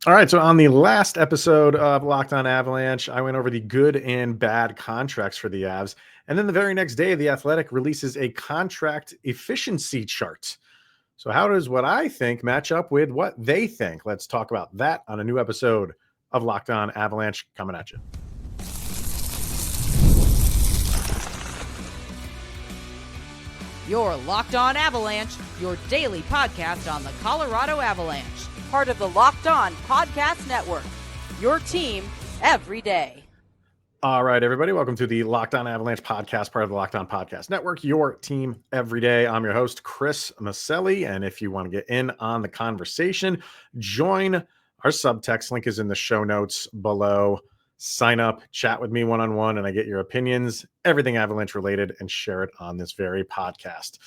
All right, so on the last episode of Locked On Avalanche, I went over the good and bad contracts for the Avs. And then the very next day, The Athletic releases a contract efficiency chart. So, how does what I think match up with what they think? Let's talk about that on a new episode of Locked On Avalanche coming at you. You're Locked On Avalanche, your daily podcast on the Colorado Avalanche. Part of the Locked On Podcast Network, your team every day. All right, everybody, welcome to the Locked On Avalanche podcast, part of the Locked On Podcast Network, your team every day. I'm your host, Chris Maselli, and if you want to get in on the conversation, join our subtext. Link is in the show notes below. Sign up, chat with me one-on-one, and I get your opinions, everything Avalanche related, and share it on this very podcast.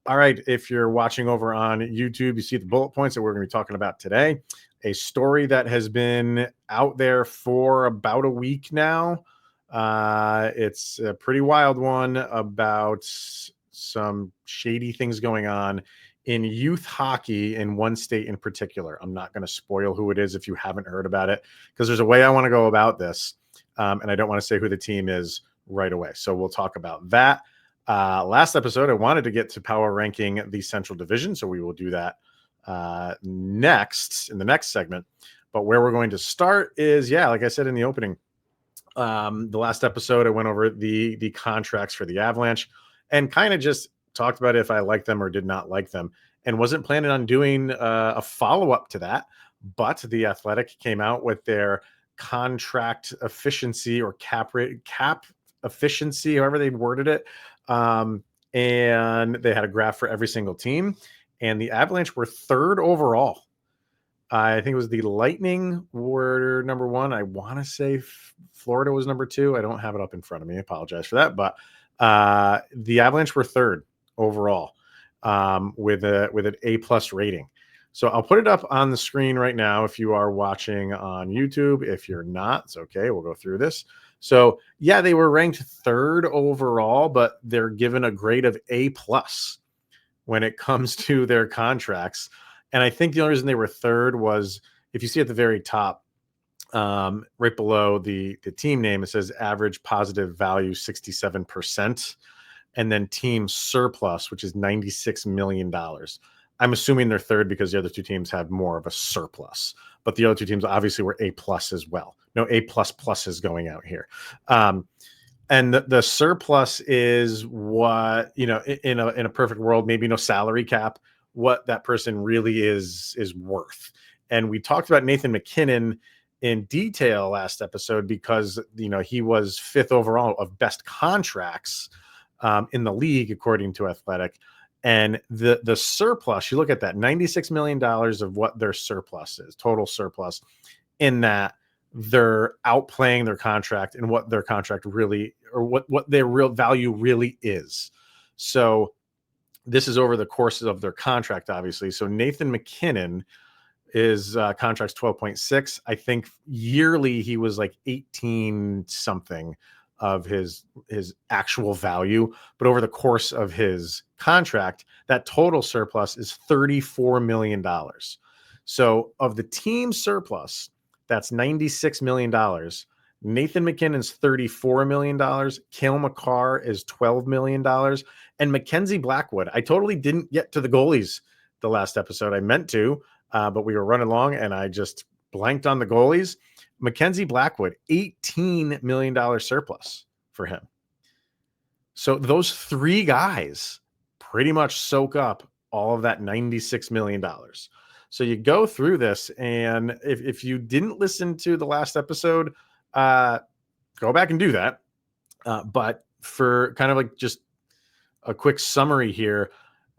All right, if you're watching over on YouTube, you see the bullet points that we're going to be talking about today. A story that has been out there for about a week now. It's a pretty wild one about some shady things going on in youth hockey in one state in particular. I'm not going to spoil who it is if you haven't heard about it, because there's a way I want to go about this, and I don't want to say who the team is right away. So we'll talk about that. Last episode, I wanted to get to power ranking the Central Division, so we will do that next in the next segment. But where we're going to start is, like I said in the opening, the last episode, I went over the contracts for the Avalanche and kind of just talked about if I liked them or did not like them, and wasn't planning on doing a follow-up to that. But the Athletic came out with their contract efficiency or cap efficiency, however they worded it. And they had a graph for every single team, and the Avalanche were third overall. I think it was the Lightning were number one. I want to say Florida was number two. I don't have it up in front of me. I apologize for that. But the Avalanche were third overall with an A+ rating. So I'll put it up on the screen right now if you are watching on YouTube. If you're not, it's okay. We'll go through this. So, they were ranked third overall, but they're given a grade of A+ when it comes to their contracts. And I think the only reason they were third was, if you see at the very top, right below the team name, it says average positive value 67%, and then team surplus, which is $96 million. I'm assuming they're third because the other two teams have more of a surplus, but the other two teams obviously were A+ as well. No A++ is going out here. And the surplus is what, in a perfect world, maybe no salary cap, what that person really is worth. And we talked about Nathan MacKinnon in detail last episode because, he was fifth overall of best contracts in the league, according to Athletic. And the surplus, you look at that, $96 million of what their surplus is, total surplus, in that they're outplaying their contract and what their contract really, or what their real value really is. So this is over the course of their contract, obviously. So Nathan MacKinnon is contract's 12.6. I think yearly he was like 18 something of his actual value, but over the course of his contract, that total surplus is $34 million. So of the team surplus, that's $96 million. Nathan MacKinnon's $34 million. Cale Makar is $12 million. And Mackenzie Blackwood, I totally didn't get to the goalies the last episode. I meant to, but we were running long and I just blanked on the goalies. Mackenzie Blackwood, $18 million surplus for him. So those three guys pretty much soak up all of that $96 million. So you go through this, and if you didn't listen to the last episode, go back and do that. But for kind of like just a quick summary here,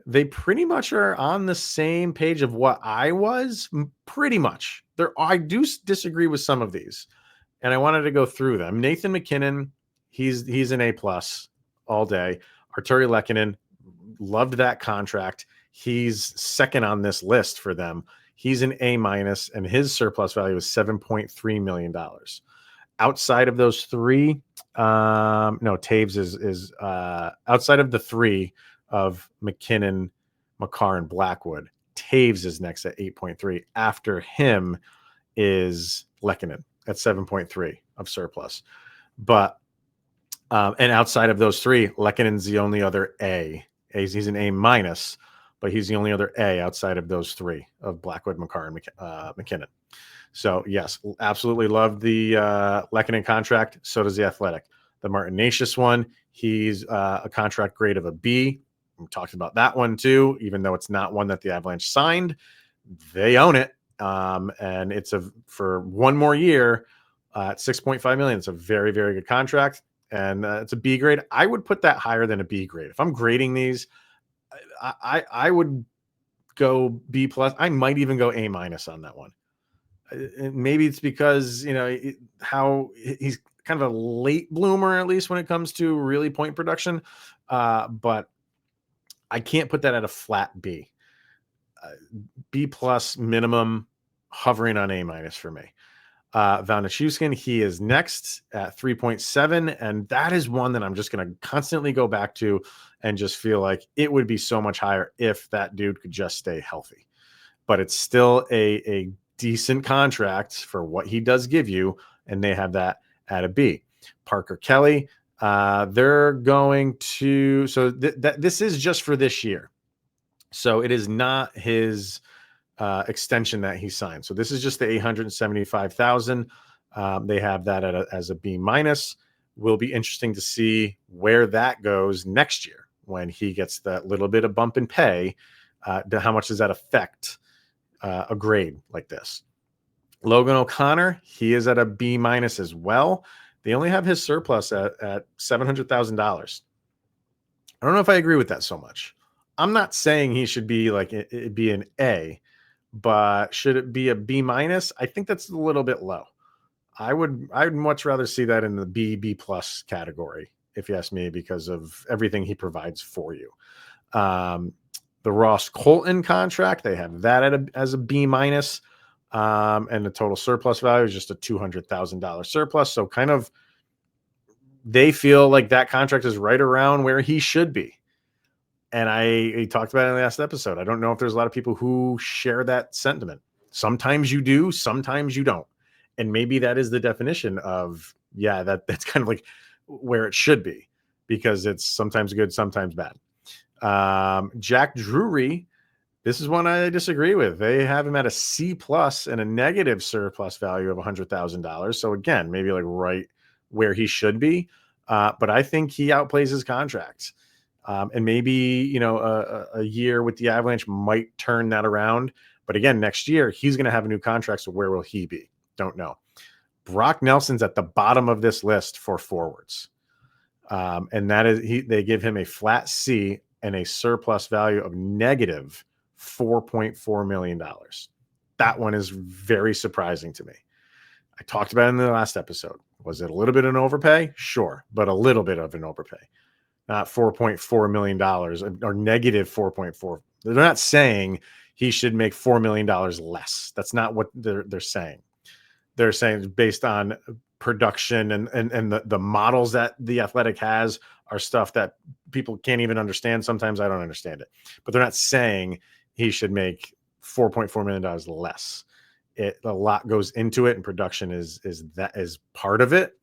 they pretty much are on the same page of what I was, pretty much. I do disagree with some of these, and I wanted to go through them. Nathan MacKinnon, he's an A+ all day. Arturi Lehkonen, loved that contract. He's second on this list for them. He's an A-, and his surplus value is $7.3 million. Outside of those three, Taves is outside of the three of MacKinnon, Makar, and Blackwood. Taves is next at 8.3. After him is Lehkonen at 7.3 of surplus. But and outside of those three, Lehkonen's the only other A. He's an A minus, but he's the only other A outside of those three of Blackwood, Makar, and MacKinnon. So yes, absolutely love the Lehkonen contract. So does the Athletic. The Martinatius one, he's a contract grade of a B. We talked about that one too, even though it's not one that the Avalanche signed. They own it, and it's for one more year at $6.5 million. It's a very, very good contract, and it's a B grade. I would put that higher than a B grade. If I'm grading these, I would go B plus. I might even go A minus on that one. And maybe it's because how he's kind of a late bloomer, at least when it comes to really point production. But I can't put that at a flat B. B plus minimum, hovering on A minus for me. Valnichuskin, he is next at 3.7, and that is one that I'm just going to constantly go back to and just feel like it would be so much higher if that dude could just stay healthy. But it's still a decent contract for what he does give you, and they have that at a B. Parker Kelly, they're going to, so this is just for this year. So it is not his extension that he signed. So this is just the $875,000. They have that as a B minus. Will be interesting to see where that goes next year when he gets that little bit of bump in pay. How much does that affect a grade like this? Logan O'Connor, he is at a B minus as well. They only have his surplus at $700,000. I don't know if I agree with that so much. I'm not saying he should be like it be an A, but should it be a B minus? I think that's a little bit low. I'd much rather see that in the B plus category, if you ask me, because of everything he provides for you. The Ross Colton contract, they have that as a B minus, and the total surplus value is just a $200,000 surplus. So kind of they feel like that contract is right around where he should be. And I talked about it in the last episode. I don't know if there's a lot of people who share that sentiment. Sometimes you do, sometimes you don't. And maybe that is the definition of, that's kind of like where it should be, because it's sometimes good, sometimes bad. Jack Drury, this is one I disagree with. They have him at a C plus and a negative surplus value of $100,000. So again, maybe like right where he should be. But I think he outplays his contracts. And maybe, a year with the Avalanche might turn that around. But again, next year, he's going to have a new contract. So where will he be? Don't know. Brock Nelson's at the bottom of this list for forwards. And that is, they give him a flat C and a surplus value of negative $4.4 million. That one is very surprising to me. I talked about it in the last episode. Was it a little bit of an overpay? Sure, but a little bit of an overpay. Not $4.4 million or negative 4.4. They're not saying he should make $4 million less. That's not what they're saying. They're saying based on production and the models that the Athletic has are stuff that people can't even understand. Sometimes I don't understand it, but they're not saying he should make $4.4 million less. A lot goes into it, and production is part of it.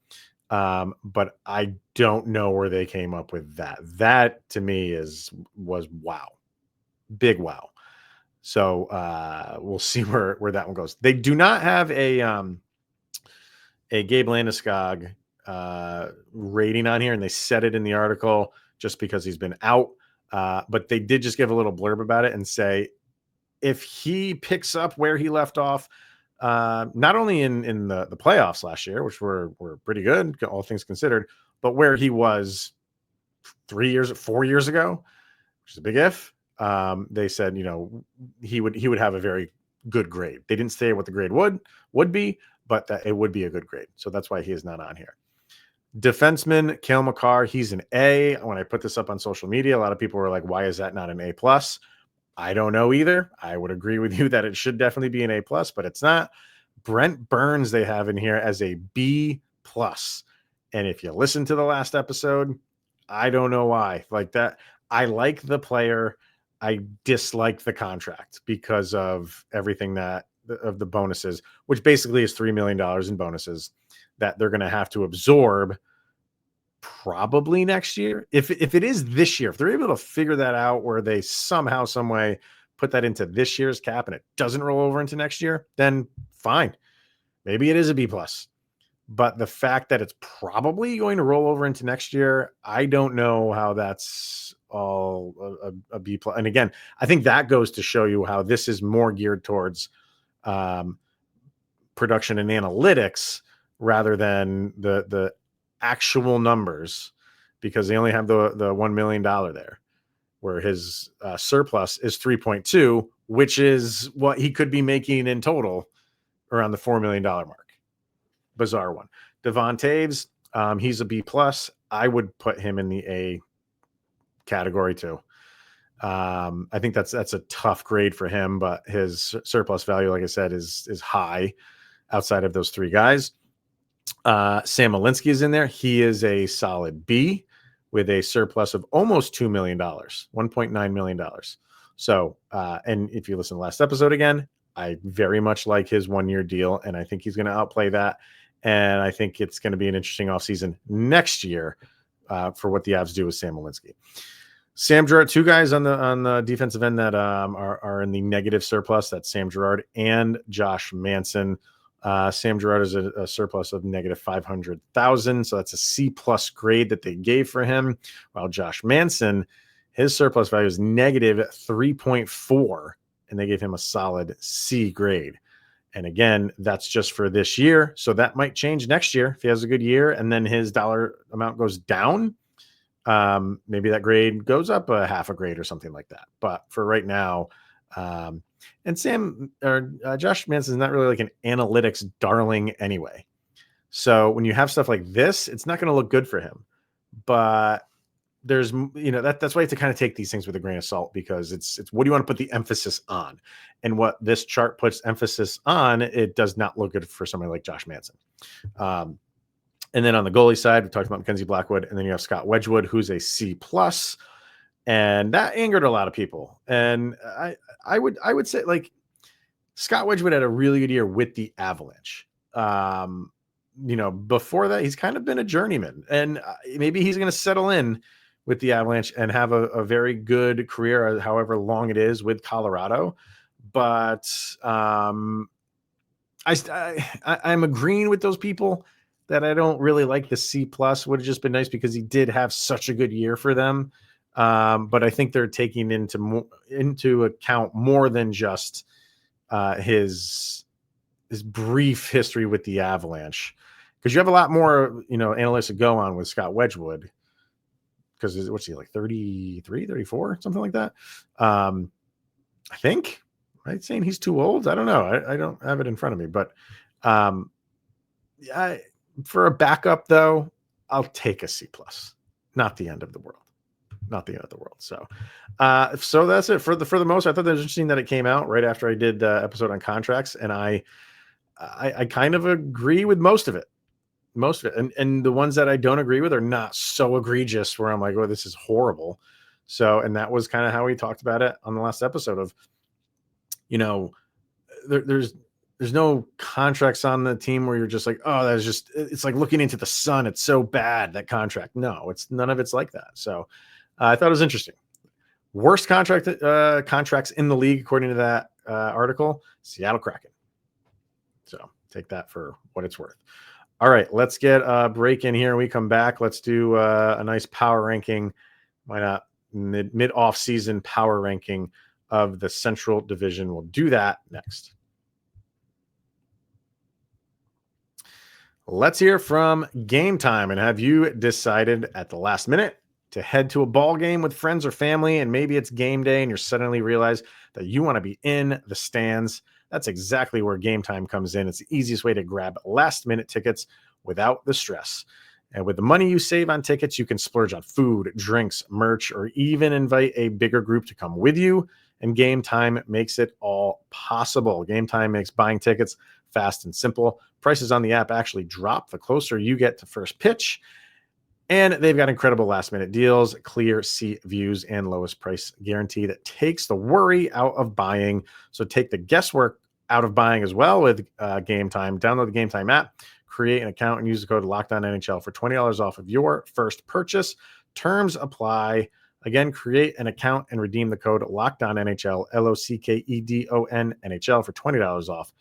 But I don't know where they came up with that. That to me was wow. Big wow. So we'll see where that one goes. They do not have a Gabe Landeskog rating on here, and they said it in the article just because he's been out. But they did just give a little blurb about it and say if he picks up where he left off, not only in the playoffs last year, which were pretty good, all things considered, but where he was 4 years ago, which is a big if. They said, he would have a very good grade. They didn't say what the grade would be, but that it would be a good grade. So that's why he is not on here. Defenseman Cale Makar, he's an A. When I put this up on social media, a lot of people were like, why is that not an A plus? I don't know either. I would agree with you that it should definitely be an A plus, but it's not. Brent Burns, they have in here as a B plus. And if you listen to the last episode, I don't know why. Like that, I like the player. I dislike the contract because of everything that of the bonuses, which basically is $3 million in bonuses that they're going to have to absorb probably next year. If it is this year, if they're able to figure that out where they somehow, some way put that into this year's cap and it doesn't roll over into next year, then fine. Maybe it is a B plus. But the fact that it's probably going to roll over into next year, I don't know how that's all a B plus. And again, I think that goes to show you how this is more geared towards production and analytics rather than the actual numbers, because they only have the $1 million there, where his surplus is 3.2, which is what he could be making in total around the $4 million mark. Bizarre one. Devon Taves, he's a B plus. I would put him in the A category too. I think that's a tough grade for him, but his surplus value, like I said, is high outside of those three guys. Sam Malinsky is in there. He is a solid B with a surplus of almost $2 million, $1.9 million. So, and if you listen to last episode again, I very much like his 1-year deal, and I think he's going to outplay that. And I think it's going to be an interesting offseason next year for what the Avs do with Sam Malinsky. Sam Girard, two guys on the defensive end that are in the negative surplus. That's Sam Girard and Josh Manson. Sam Girard is a surplus of negative 500,000. So that's a C plus grade that they gave for him. While Josh Manson, his surplus value is negative 3.4, and they gave him a solid C grade. And again, that's just for this year. So that might change next year if he has a good year and then his dollar amount goes down. Maybe that grade goes up a half a grade or something like that. But for right now, and Josh Manson is not really like an analytics darling anyway. So when you have stuff like this, it's not going to look good for him. But there's, that's why you have to kind of take these things with a grain of salt, because it's what do you want to put the emphasis on? And what this chart puts emphasis on, it does not look good for somebody like Josh Manson. And then on the goalie side, we talked about Mackenzie Blackwood, and then you have Scott Wedgwood, who's a C plus, and that angered a lot of people. And I would say, like, Scott Wedgwood had a really good year with the Avalanche. Before that, he's kind of been a journeyman, and maybe he's going to settle in with the Avalanche and have a very good career, however long it is, with Colorado. But I'm agreeing with those people that I don't really like the C plus. Would have just been nice because he did have such a good year for them. But I think they're taking into account more than just his brief history with the Avalanche, because you have a lot more, analysts to go on with Scott Wedgwood, because what's he, like 33, 34, something like that. I think, right? Saying he's too old. I don't know. I don't have it in front of me, but for a backup though, I'll take a C plus. Not the end of the world. Not the end of the world. So that's it for the most. I thought that was interesting that it came out right after I did the episode on contracts, and I kind of agree with most of it. And the ones that I don't agree with are not so egregious where I'm like, oh, this is horrible. So, and that was kind of how we talked about it on the last episode of, there's no contracts on the team where you're just like, oh, it's like looking into the sun. It's so bad, that contract. No, none of it's like that. So I thought it was interesting. Worst contracts in the league, according to that article, Seattle Kraken. So take that for what it's worth. All right, let's get a break in here. We come back. Let's do a nice power ranking. Why not? Mid off season power ranking of the Central Division. We'll do that next. Let's hear from Game Time. And have you decided at the last minute to head to a ball game with friends or family, and maybe it's game day and you suddenly realize that you want to be in the stands? That's exactly where Game Time comes in. It's the easiest way to grab last-minute tickets without the stress. And with the money you save on tickets, you can splurge on food, drinks, merch, or even invite a bigger group to come with you. And Game Time makes it all possible. Game Time makes buying tickets fast and simple. Prices on the app actually drop the closer you get to first pitch. And they've got incredible last-minute deals, clear seat views, and lowest price guarantee that takes the worry out of buying. So take the guesswork out of buying as well with Game Time. Download the Game Time app, create an account, and use the code LOCKEDONNHL for $20 off of your first purchase. Terms apply. Again, create an account and redeem the code LOCKEDONNHL, LOCKEDON NHL for $20 off.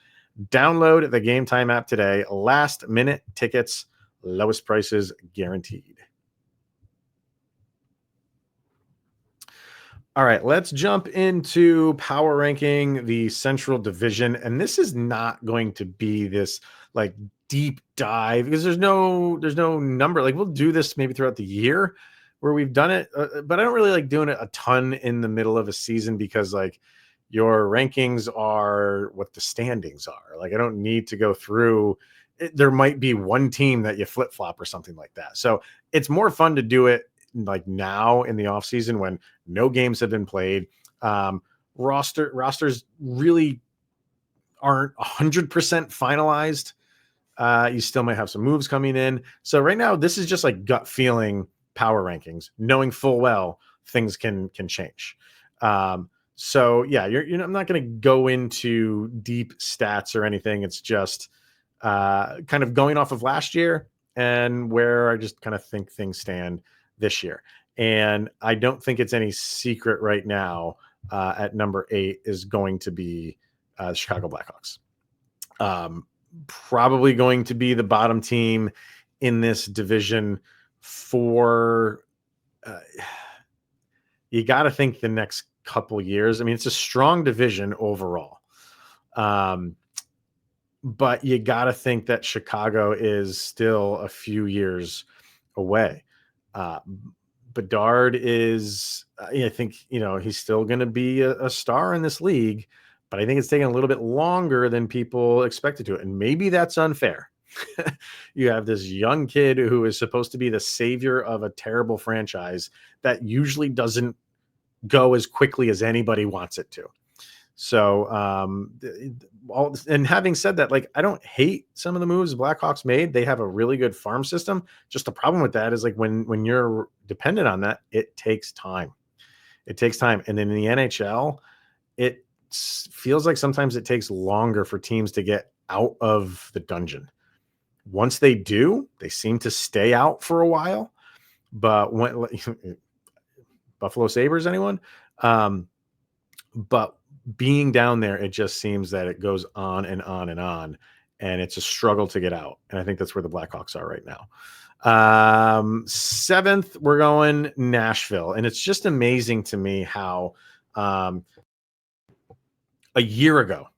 Download the Game Time app today. Last minute tickets, lowest prices guaranteed. All right, let's jump into power ranking the Central Division. And this is not going to be this like deep dive because there's no number. Like we'll do this maybe throughout the year where we've done it, but I don't really like doing it a ton in the middle of a season because like your rankings are what the standings are. Like I don't need to go through it. There might be one team that you flip flop or something like that. So it's more fun to do it like now in the off season when no games have been played. Rosters really aren't 100% finalized. You still might have some moves coming in. So right now, this is just like gut feeling power rankings, knowing full well things can change. So yeah, I'm not going to go into deep stats or anything. It's just kind of going off of last year and where I just kind of think things stand this year. And I don't think it's any secret right now at number 8 is going to be the Chicago Blackhawks. Probably going to be the bottom team in this division for you got to think the next couple years. I mean, it's a strong division overall. But you got to think that Chicago is still a few years away. Bedard is, I think, he's still going to be a star in this league, but I think it's taking a little bit longer than people expected to. And maybe that's unfair. You have this young kid who is supposed to be the savior of a terrible franchise that usually doesn't go as quickly as anybody wants it to. So, and having said that, like, I don't hate some of the moves Blackhawks made. They have a really good farm system. Just the problem with that is like when you're dependent on that, it takes time. It takes time. And then in the NHL, it feels like sometimes it takes longer for teams to get out of the dungeon. Once they do, they seem to stay out for a while. But when Buffalo Sabres, anyone? But being down there, it just seems that it goes on and on and on, and it's a struggle to get out. And I think that's where the Blackhawks are right now. 7th, we're going Nashville. And it's just amazing to me how a year ago,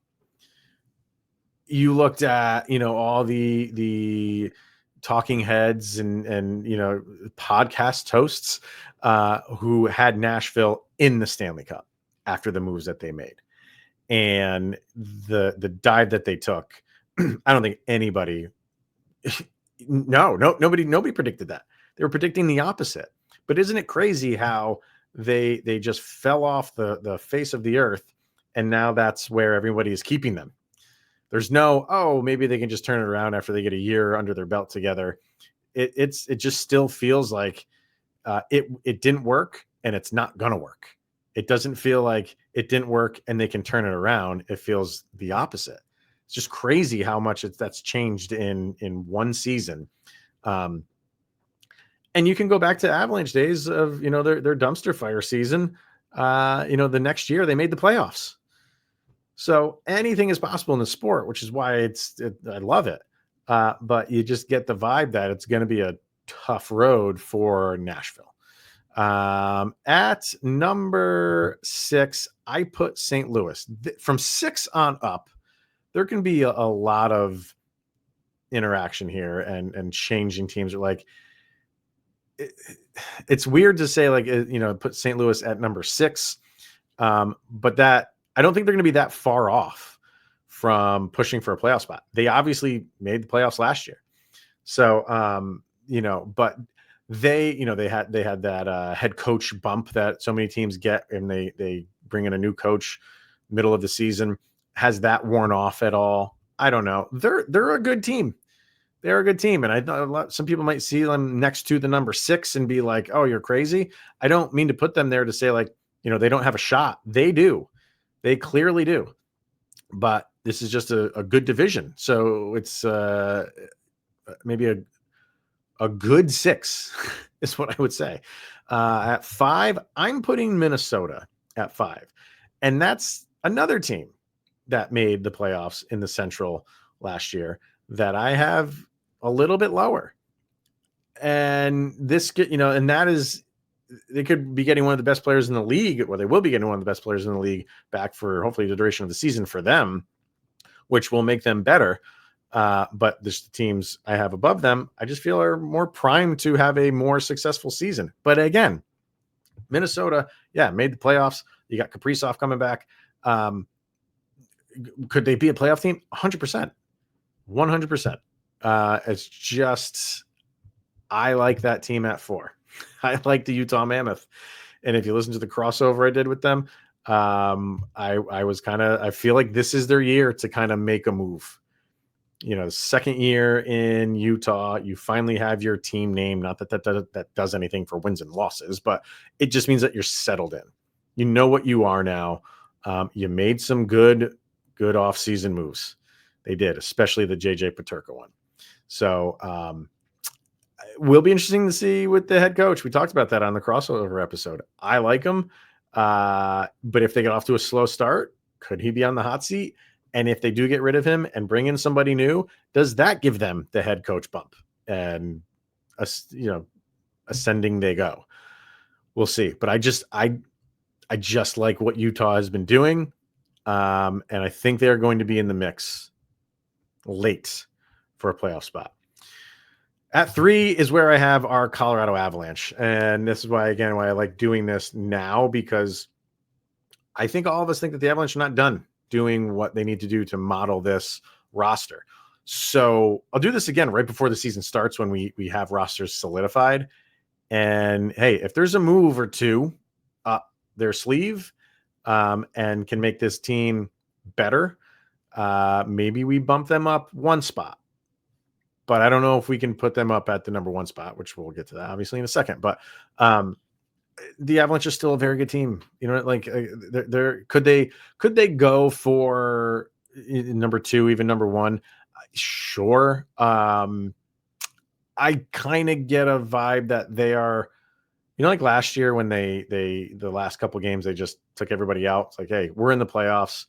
you looked at, all the talking heads and podcast hosts who had Nashville in the Stanley Cup after the moves that they made and the dive that they took. I don't think anybody, nobody predicted that. They were predicting the opposite. But isn't it crazy how they just fell off the face of the earth, and now that's where everybody is keeping them. There's no, maybe they can just turn it around after they get a year under their belt together. It just still feels like it didn't work, and it's not gonna work. It doesn't feel like it didn't work and they can turn it around. It feels the opposite. It's just crazy how much that's changed in one season. And you can go back to Avalanche days of, their dumpster fire season. The next year they made the playoffs. So anything is possible in the sport, which is why I love it. But you just get the vibe that it's going to be a tough road for Nashville. At number 6, I put St. Louis. From 6 on up, there can be a lot of interaction here and changing teams. Like, it's weird to say, like, put St. Louis at number 6. But that, I don't think they're going to be that far off from pushing for a playoff spot. They obviously made the playoffs last year. So, but they had that head coach bump that so many teams get, and they bring in a new coach middle of the season. Has that worn off at all? I don't know. They're a good team. They're a good team. And I thought some people might see them next to the number 6 and be like, oh, you're crazy. I don't mean to put them there to say, like, they don't have a shot. They do. They clearly do. But this is just a good division. So it's maybe a good 6 is what I would say. At 5, I'm putting Minnesota at 5. And that's another team that made the playoffs in the Central last year that I have a little bit lower. And this, and that is, they could be getting one of the best players in the league, or they will be getting one of the best players in the league back for hopefully the duration of the season for them, which will make them better. But the teams I have above them, I just feel are more primed to have a more successful season. But again, Minnesota, made the playoffs. You got Kaprizov coming back. Could they be a playoff team? 100%. 100%. It's just, I like that team at 4. I like the Utah Mammoth. And if you listen to the crossover I did with them, I feel like this is their year to kind of make a move. Second year in Utah, you finally have your team name. Not that does anything for wins and losses, but it just means that you're settled in. You know what you are now. You made some good off-season moves. They did, especially the JJ Peterka one. So it will be interesting to see with the head coach. We talked about that on the crossover episode. I like him, but if they get off to a slow start, could he be on the hot seat? And if they do get rid of him and bring in somebody new, does that give them the head coach bump? And ascending they go. We'll see. But I just like what Utah has been doing. And I think they're going to be in the mix late for a playoff spot. At 3 is where I have our Colorado Avalanche. And this is why I like doing this now, because I think all of us think that the Avalanche are not done doing what they need to do to model this roster. So I'll do this again right before the season starts when we have rosters solidified. And hey, if there's a move or two up their sleeve and can make this team better, maybe we bump them up one spot. But I don't know if we can put them up at the number 1 spot, which we'll get to that obviously in a second. But the Avalanche is still a very good team. Could they go for number 2, even number 1? Sure. I kind of get a vibe that they are, like last year when the last couple of games, they just took everybody out. It's like, hey, we're in the playoffs.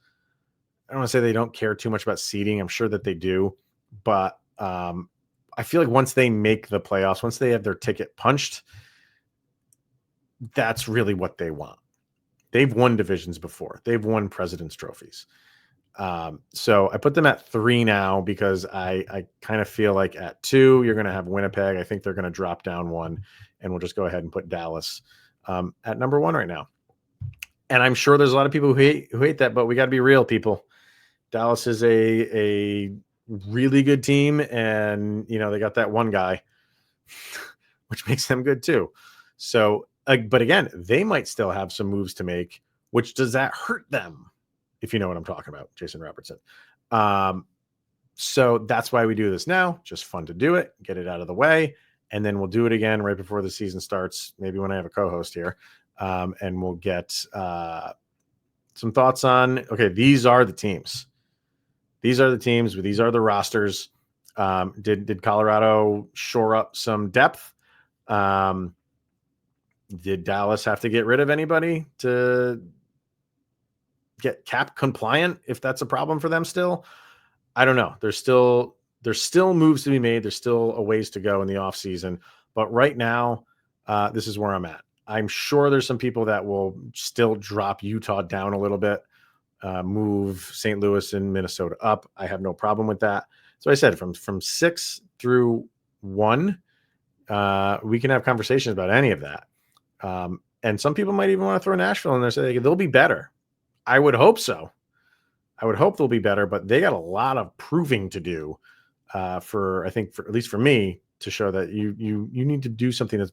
I don't want to say they don't care too much about seeding. I'm sure that they do, but I feel like once they make the playoffs, once they have their ticket punched, that's really what they want. They've won divisions before. They've won President's trophies. So I put them at 3 now because I kind of feel like at 2, you're going to have Winnipeg. I think they're going to drop down 1, and we'll just go ahead and put Dallas at number 1 right now. And I'm sure there's a lot of people who hate that, but we got to be real, people. Dallas is a really good team, and they got that one guy, which makes them good too. So, but again, they might still have some moves to make. Which does that hurt them? If you know what I'm talking about, Jason Robertson. So that's why we do this now. Just fun to do it, get it out of the way, and then we'll do it again right before the season starts. Maybe when I have a co-host here, and we'll get some thoughts on. Okay, these are the teams. These are the teams. These are the rosters. Did Colorado shore up some depth? Did Dallas have to get rid of anybody to get cap compliant? If that's a problem for them still, I don't know. There's still moves to be made. There's still a ways to go in the off season. But right now, this is where I'm at. I'm sure there's some people that will still drop Utah down a little bit, move St. Louis and Minnesota up. I have no problem with that. So I said from 6 through 1, we can have conversations about any of that. And some people might even want to throw Nashville in there, say they'll be better. I would hope so. I would hope they'll be better, but they got a lot of proving to do for at least for me, to show that you need to do something that's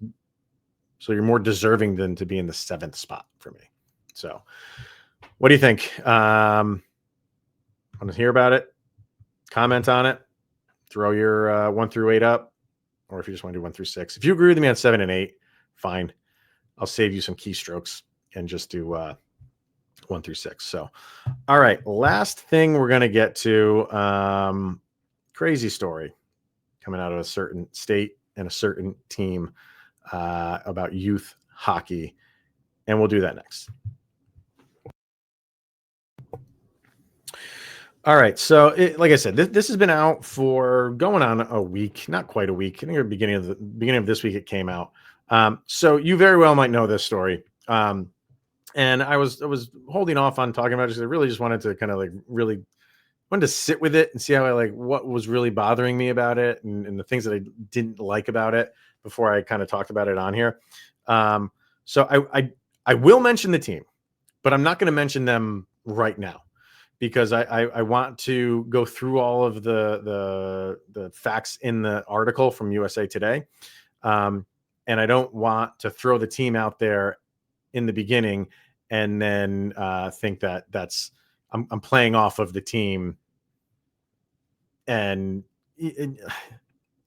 so you're more deserving than to be in the 7th spot for me. So what do you think? Want to hear about it? Comment on it. Throw your 1 through 8 up, or if you just want to do 1 through 6. If you agree with me on 7 and 8, fine. I'll save you some keystrokes and just do 1 through 6. So, all right, last thing we're going to get to, crazy story coming out of a certain state and a certain team about youth hockey. And we'll do that next. All right. So, like I said, this has been out for going on a week, not quite a week. I think at the beginning of this week it came out. So you very well might know this story. And I was holding off on talking about it because I really just wanted to kind of like really wanted to sit with it and see how what was really bothering me about it and the things that I didn't like about it before I kind of talked about it on here. So I will mention the team, but I'm not going to mention them right now because I want to go through all of the facts in the article from USA Today. And I don't want to throw the team out there in the beginning and then think that I'm playing off of the team. And do you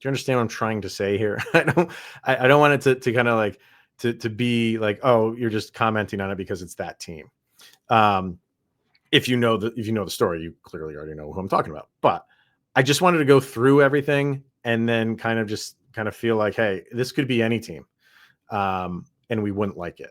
understand what I'm trying to say here? I don't want it to kind of like to be like, oh, you're just commenting on it because it's that team. If you know the story, you clearly already know who I'm talking about. But I just wanted to go through everything and then kind of feel like, hey, this could be any team, and we wouldn't like it.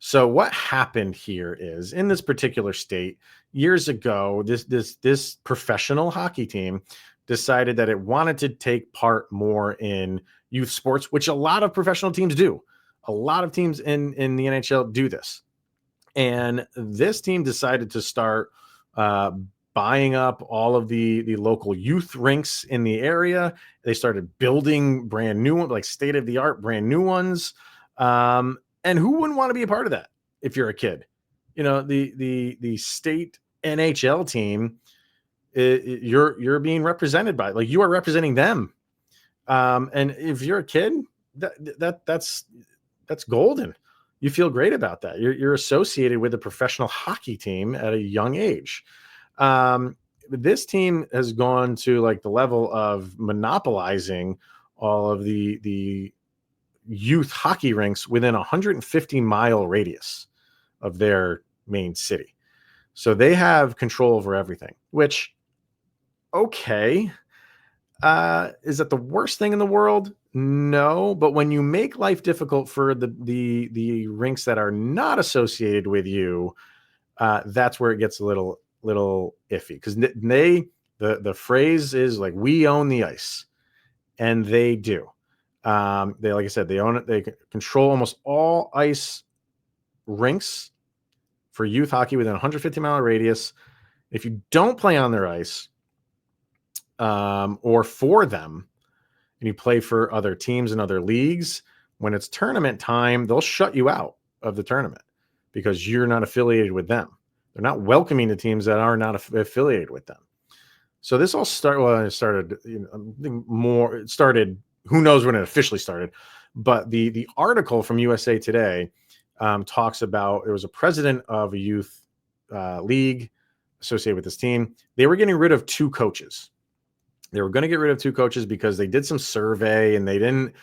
So what happened here is in this particular state years ago, this professional hockey team decided that it wanted to take part more in youth sports, which a lot of professional teams do. A lot of teams in the NHL do this. And this team decided to start buying up all of the local youth rinks in the area. They started building brand new ones, like state-of-the-art brand new ones. And who wouldn't want to be a part of that if you're a kid? The state NHL team, you're being represented by, like, you are representing them. And if you're a kid, that's golden. You feel great about that. You're associated with a professional hockey team at a young age. This team has gone to like the level of monopolizing all of the youth hockey rinks within a 150-mile radius of their main city. So they have control over everything, which, okay. Is that the worst thing in the world? No, but when you make life difficult for the rinks that are not associated with you, that's where it gets a little iffy, because the phrase is like, we own the ice, and they do. They, like I said, they own it. They control almost all ice rinks for youth hockey within a 150-mile radius. If you don't play on their ice, or for them, and you play for other teams and other leagues, when it's tournament time, they'll shut you out of the tournament because you're not affiliated with them. They're not welcoming the teams that are not affiliated with them. So this all started, it started, who knows when it officially started, but the article from USA Today talks about, there was a president of a youth league associated with this team. They were getting rid of 2 coaches. They were going to get rid of 2 coaches because they did some survey and they didn't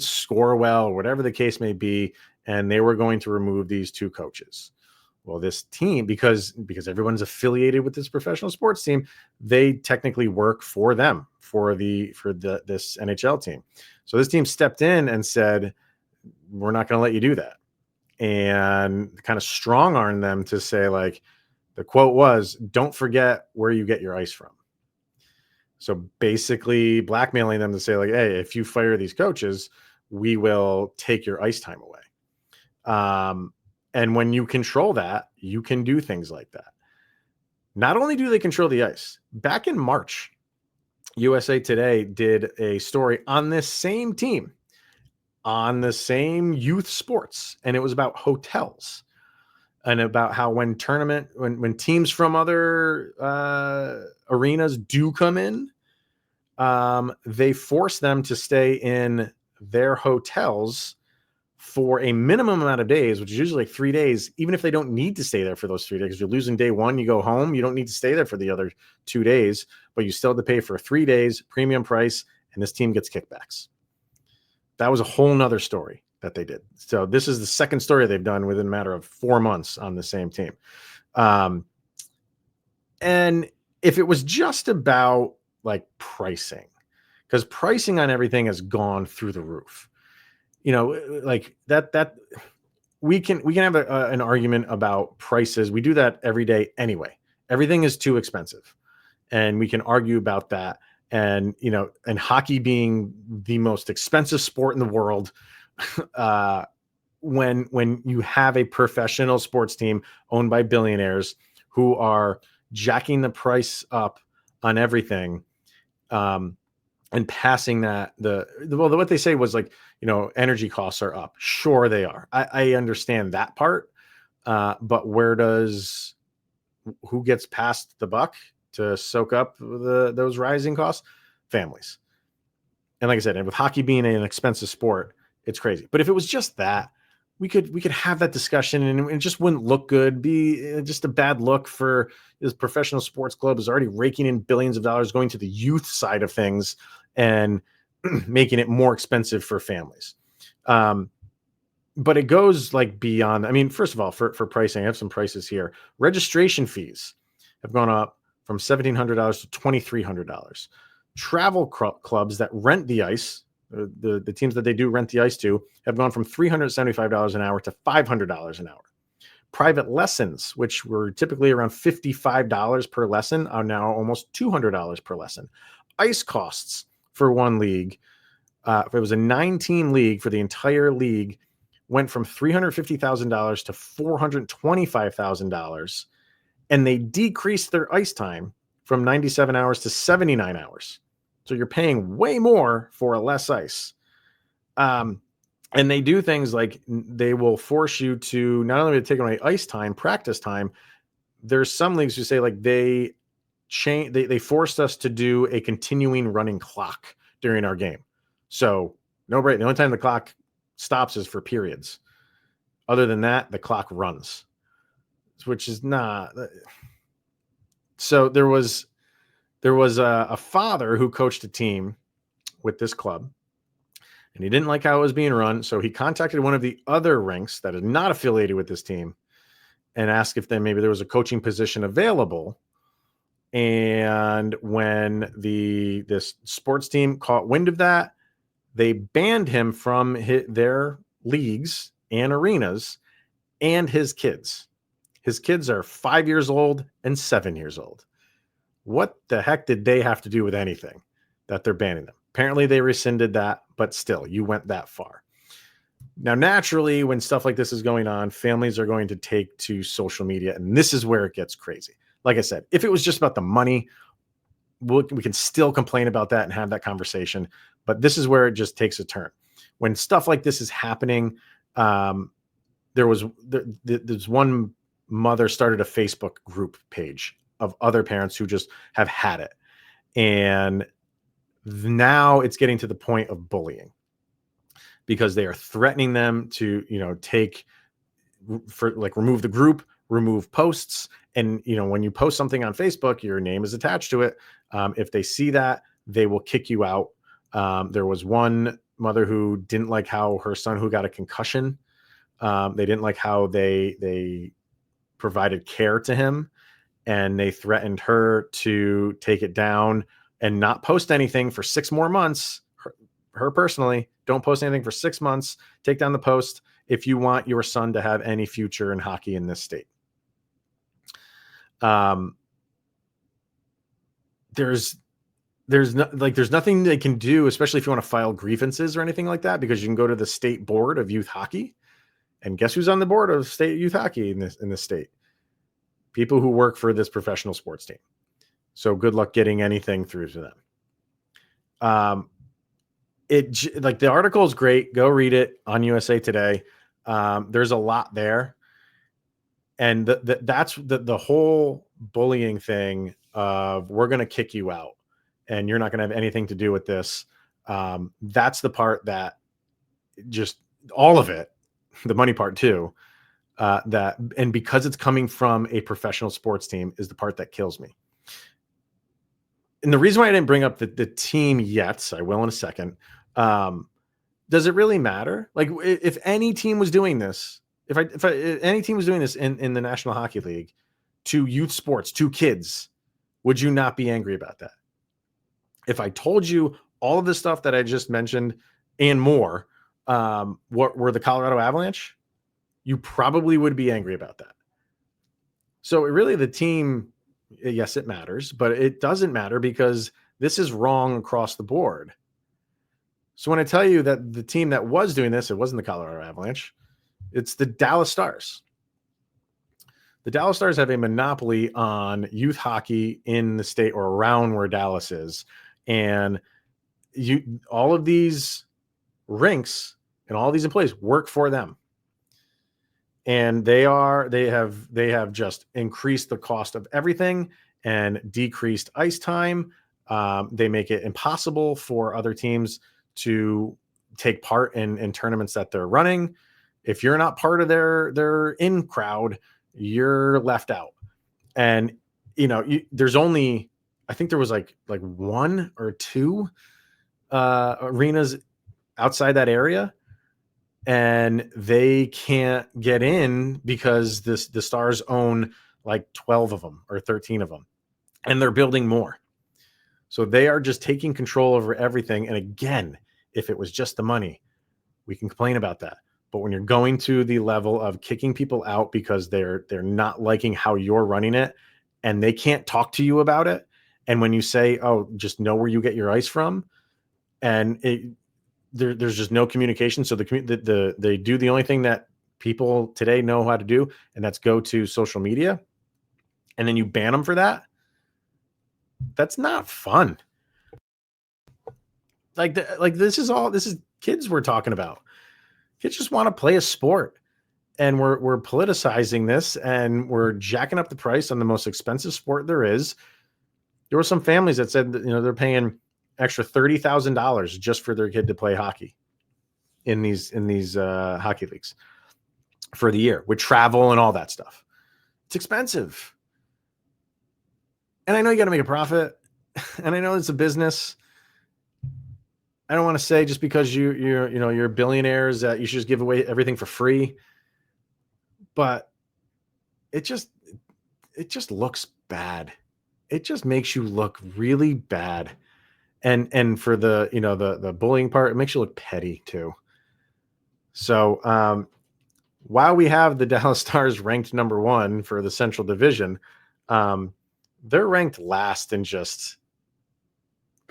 score well, or whatever the case may be, and they were going to remove these 2 coaches. Well, this team, because everyone's affiliated with this professional sports team, they technically work for them, for this NHL team. So this team stepped in and said, we're not going to let you do that, and kind of strong-armed them to say, like, the quote was, don't forget where you get your ice from. So basically blackmailing them to say, like, hey, if you fire these coaches, we will take your ice time away. And when you control that, you can do things like that. Not only do they control the ice, back in March, USA Today did a story on this same team, on the same youth sports, and it was about hotels and about how when teams from other arenas do come in, they force them to stay in their hotels for a minimum amount of days, which is usually like 3 days, even if they don't need to stay there for those 3 days. If you're losing day 1, you go home. You don't need to stay there for the other 2 days, but you still have to pay for 3 days, premium price, and this team gets kickbacks. That was a whole nother story. that they did. So this is the second story they've done within a matter of 4 months on the same team. And if it was just about like pricing, because pricing on everything has gone through the roof, like that we can have an argument about prices. We do that every day anyway. Everything is too expensive, and we can argue about that. And and hockey being the most expensive sport in the world, when you have a professional sports team owned by billionaires who are jacking the price up on everything, and passing that what they say was like, energy costs are up. Sure, they are. I understand that part. But who gets past the buck to soak up those rising costs? Families. And like I said, and with hockey being an expensive sport, it's crazy. But if it was just that, we could have that discussion, and it just wouldn't look good. Be just a bad look for this professional sports club is already raking in billions of dollars going to the youth side of things and making it more expensive for families. But it goes like beyond. I mean, first of all, for pricing, I have some prices here. Registration fees have gone up from $1,700 to $2,300. Travel clubs that rent the ice, the teams that they do rent the ice to, have gone from $375 an hour to $500 an hour. Private lessons, which were typically around $55 per lesson, are now almost $200 per lesson. Ice costs for one league, if it was a 9-team league, for the entire league, went from $350,000 to $425,000, and they decreased their ice time from 97 hours to 79 hours. So you're paying way more for less ice. And they do things like they will force you to not only take away ice time, practice time. There's some leagues who say like they forced us to do a continuing running clock during our game. So no break. The only time the clock stops is for periods. Other than that, the clock runs, which is not. So there was a father who coached a team with this club, and he didn't like how it was being run. So he contacted one of the other rinks that is not affiliated with this team and asked if maybe there was a coaching position available. And when this sports team caught wind of that, they banned him from their leagues and arenas and his kids. His kids are 5 years old and 7 years old. What the heck did they have to do with anything that they're banning them? Apparently they rescinded that, but still, you went that far. Now, naturally, when stuff like this is going on, families are going to take to social media, and this is where it gets crazy. Like I said, if it was just about the money, we can still complain about that and have that conversation, but this is where it just takes a turn. When stuff like this is happening, there's one mother started a Facebook group page of other parents who just have had it. And now it's getting to the point of bullying because they are threatening them to, remove the group, remove posts. And, when you post something on Facebook, your name is attached to it. If they see that, they will kick you out. There was one mother who didn't like how her son, who got a concussion, they didn't like how they provided care to him, and they threatened her to take it down and not post anything for 6 more months. Her personally, don't post anything for 6 months. Take down the post if you want your son to have any future in hockey in this state. There's nothing they can do, especially if you want to file grievances or anything like that, because you can go to the state board of youth hockey, and guess who's on the board of state youth hockey in this state? People who work for this professional sports team. So good luck getting anything through to them. The article is great. Go read it on USA Today. There's a lot there. And that's the whole bullying thing of we're going to kick you out and you're not going to have anything to do with this. That's the part that just all of it, the money part too, and because it's coming from a professional sports team is the part that kills me. And the reason why I didn't bring up the team yet, I will in a second. does it really matter? Like if any team was doing this, if any team was doing this in the National Hockey League to youth sports, to kids, would you not be angry about that? If I told you all of the stuff that I just mentioned and more, what were the Colorado Avalanche, you probably would be angry about that. So really the team, yes, it matters, but it doesn't matter because this is wrong across the board. So when I tell you that the team that was doing this, it wasn't the Colorado Avalanche, it's the Dallas Stars. The Dallas Stars have a monopoly on youth hockey in the state or around where Dallas is. And all of these rinks and all these employees work for them. And they have just increased the cost of everything and decreased ice time. They make it impossible for other teams to take part in tournaments that they're running. If you're not part of their in crowd, you're left out. And there's only, I think there was like one or two arenas outside that area, and they can't get in because the Stars own like 12 of them or 13 of them, and they're building more. So they are just taking control over everything. And again, if it was just the money, we can complain about that. But when you're going to the level of kicking people out because they're not liking how you're running it and they can't talk to you about it, and when you say, oh, just know where you get your ice from, and there's just no communication. So they do the only thing that people today know how to do, and that's go to social media, and then you ban them for that. That's not fun. This is kids we're talking about. Kids just want to play a sport, and we're politicizing this, and we're jacking up the price on the most expensive sport there is. There were some families that said that, they're paying extra $30,000 just for their kid to play hockey in these hockey leagues for the year with travel and all that stuff. It's expensive. And I know you got to make a profit, and I know it's a business. I don't want to say just because you're billionaires that you should just give away everything for free, but it just looks bad. It just makes you look really bad. And for the bullying part, it makes you look petty too. So while we have the Dallas Stars ranked number 1 for the Central Division, they're ranked last in just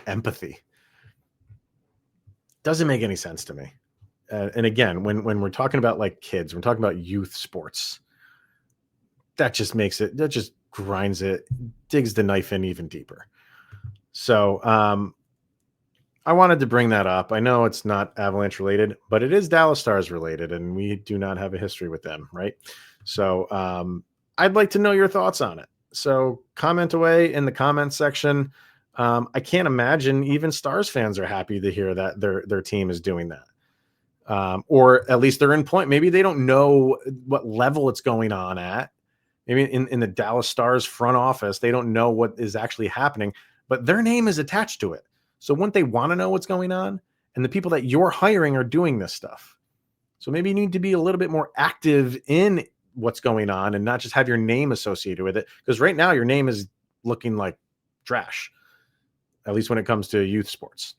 empathy. Doesn't make any sense to me. And again, when we're talking about like kids, we're talking about youth sports, that just grinds it, digs the knife in even deeper. So I wanted to bring that up. I know it's not Avalanche related, but it is Dallas Stars related, and we do not have a history with them, right? So I'd like to know your thoughts on it. So comment away in the comments section. I can't imagine even Stars fans are happy to hear that their team is doing that. Or at least they're in point. Maybe they don't know what level it's going on at. Maybe in the Dallas Stars front office, they don't know what is actually happening, but their name is attached to it. So wouldn't they want to know what's going on? And the people that you're hiring are doing this stuff. So maybe you need to be a little bit more active in what's going on and not just have your name associated with it. Because right now your name is looking like trash, at least when it comes to youth sports.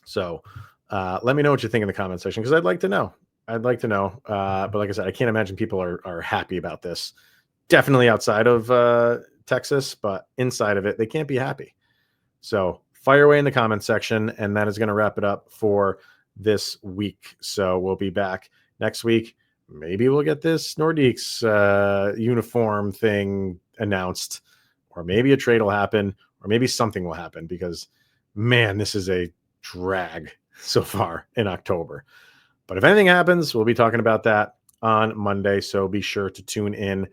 So let me know what you think in the comment section, because I'd like to know. But like I said, I can't imagine people are happy about this. Definitely outside of Texas, but inside of it, they can't be happy. So fire away in the comment section, and that is going to wrap it up for this week. So we'll be back next week. Maybe we'll get this Nordiques uniform thing announced, or maybe a trade will happen, or maybe something will happen, because man, this is a drag so far in October. But if anything happens, we'll be talking about that on Monday. So be sure to tune in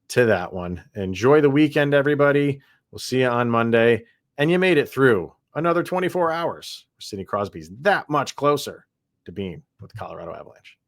to that one. Enjoy the weekend, everybody. We'll see you on Monday. And you made it through another 24 hours. Sidney Crosby's that much closer to being with the Colorado Avalanche.